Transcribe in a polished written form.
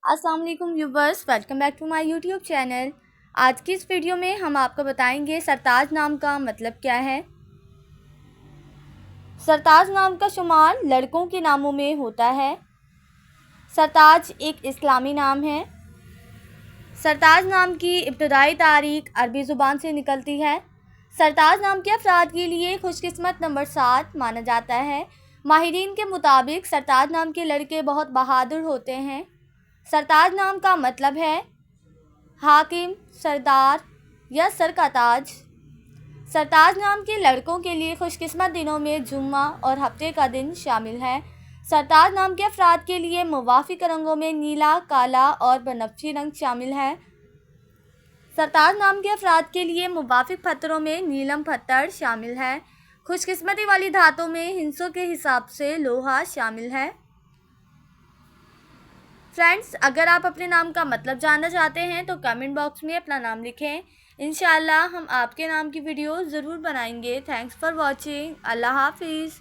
अस्सलाम वालेकुम viewers, welcome back to my YouTube channel. आज की इस वीडियो में हम आपको बताएंगे सरताज नाम का मतलब क्या है। सरताज नाम का शुमार लड़कों के नामों में होता है। सरताज एक इस्लामी नाम है। सरताज नाम की इब्तदाई तारीख अरबी ज़ुबान से निकलती है। सरताज नाम के अफराद के लिए खुशकिस्मत नंबर 7 माना जाता है। माहिरीन के मुताबिक सरताज नाम के लड़के बहुत बहादुर होते हैं। सरताज नाम का मतलब है हाकिम, सरदार या सर का ताज। सरताज नाम के लड़कों के लिए खुशकिस्मत दिनों में जुम्मा और हफ्ते का दिन शामिल है। सरताज नाम के अफराद के लिए मुवाफिक रंगों में नीला, काला और बनफशी रंग शामिल है। सरताज नाम के अफराद के लिए मुवाफिक पत्थरों में नीलम पत्थर शामिल है। खुशकिस्मती वाली धातों में हिंसों के हिसाब से लोहा शामिल है। फ्रेंड्स, अगर आप अपने नाम का मतलब जानना चाहते हैं तो कमेंट बॉक्स में अपना नाम लिखें। इंशाल्लाह हम आपके नाम की वीडियो ज़रूर बनाएंगे। Thanks for watching. अल्लाह हाफिज़।